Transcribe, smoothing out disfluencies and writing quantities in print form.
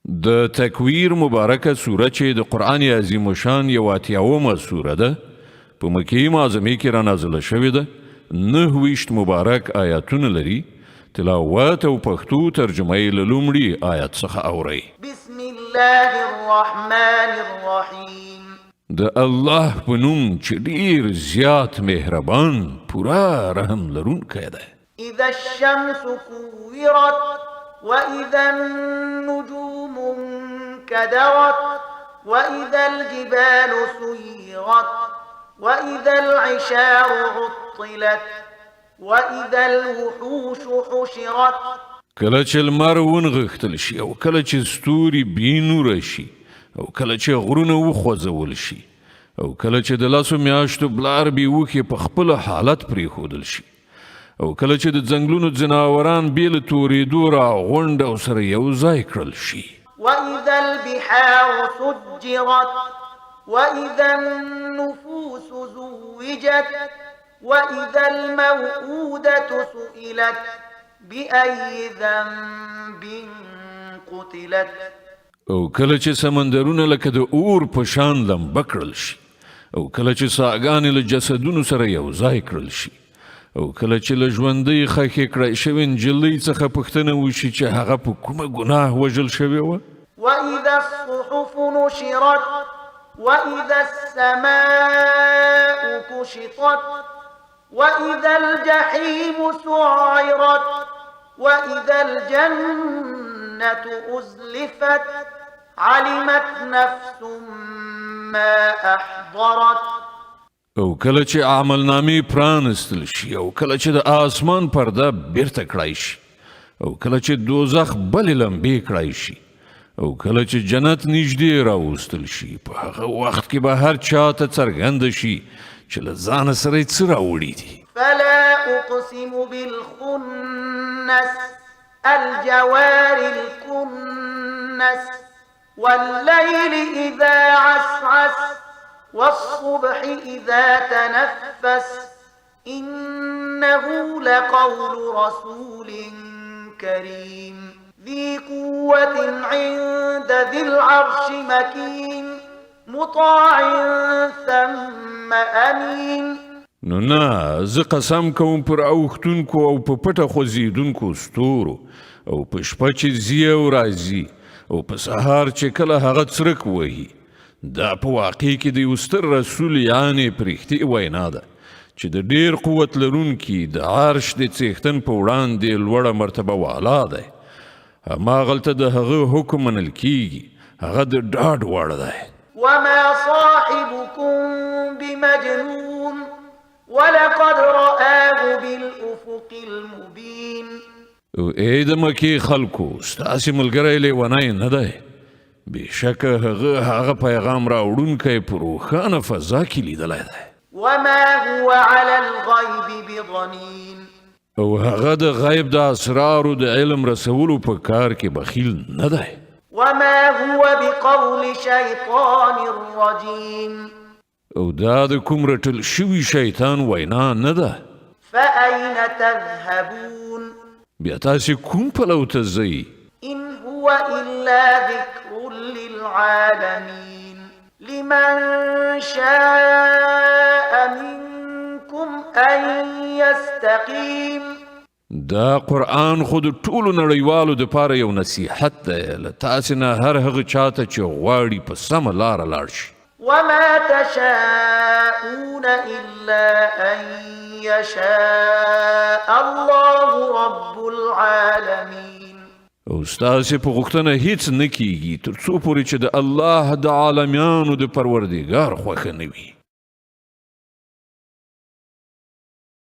د تکویر مبارکه سوره چې د قرآن عظیم شان یو اتیاومه سوره ده په مکې معظمې کې را نازله شوې ده 9 مبارک آیاتونه لري تلاوت او پښتو ترجمه یې له لومړي آیت څخه اورئ بسم الله الرحمن الرحیم د الله په نوم چې ډیر زیات مهربان پورا رحم لرونکی دی اذا الشمس كورت وإذا النجوم انكدرت وإذا الجبال سيرت وإذا العشار عطلت وإذا الوحوش حشرت کله چې لمر ونغښتل شي او کله چې ستوري بینوره شي او کله چې غرونه وخوځول شي او کله چې د لاسو میاشتو بلار بیوخې په خپل حالت پرېښودل شي او کله چې د ځنګلونو ځناوران بیل تورېدو را غونډ او سره یو ځای کړل شي وإذا البحار سجرت وإذا النفوس زوجت وإذا الموءودة سئلت بأي ذنب قتلت او کله چې سمندرونه لکه د اور په شان لمبه کړل شي او کله چې ساګانې له جسدونو سره یو ځای کړل شي او کله چې له ژوندۍ خښې کړای شوې نجلۍ څخه پوښتنه وشي چې هغه په کومه ګناه وژل شوې وه وإذا الصحف نشرت وإذا السماء كشطت وإذا الجحيم سعرت وإذا الجنة أزلفت علمت نفس ما أحضرت او کله چې عملنامې پرانستل شي او کله چې د آسمان پرده بیرته کړای شي او کله چې دوزخ بلې لمبې کړای شي او کله چې جنت نږدې راوستل شي په هغه وخت کې به هر چا ته څرګنده شي چې له ځانه سره یې څه راوړي دي فلا أقسم بالخنس الجوار الكنس والليل إذا عسعس والصبح إذا تنفس إنه لقول رسول كريم ذي قوة عند ذي العرش مكين مطاع ثم أمين نو نه زه قسم کوم پر اوښتونکو او په پټه خوځېدونکو ستورو او په شپه چې ځي او راځي او په سهار چې کله هغه څرک وهي دا په واقع کې د یو ستر رسول یعنې پرښتې وینا ده چې د ډیر قوت لرونکي د عرش د څښتن په وړاندې لوړه مرتبه والا دی هماغلته د هغه حکم منل کیږي هغه د ډاډ وړ دی وما صاحبكم بمجنون ولقد رآه بالأفق المبين او ای د مکې خلکو ستاسې ملګری لیونی نه دی بشکه هغه پیغام راوړونکی په روښانه فضا کې لیدلی دی وما هو على الغيب بضنين او هغه د غیب د اسرارو د علم رسولو په کار کې بخیل نه دی وما هو بقول شيطان رجيم او دا د کوم رټل شوي شیطان وینا نه ده فأين تذهبون بیا تاسې کوم پلو ته ځئ إن هو إلا ذكر للعالمين لمن شاء منكم أن يستقيم دا قرآن خود ټولو نړیوالو دپاره یو نصیحت دی له تاسې نه هر هغه چاته چې غواړي په سمه لاره لاړ شي وما تشاءون إلا أن يشاء الله رب العالمين او ستاسې په غوښتنه هیڅ نه کیږي تر څو پورې چې د الله د عالمیانو د پروردګار خوښه نه وي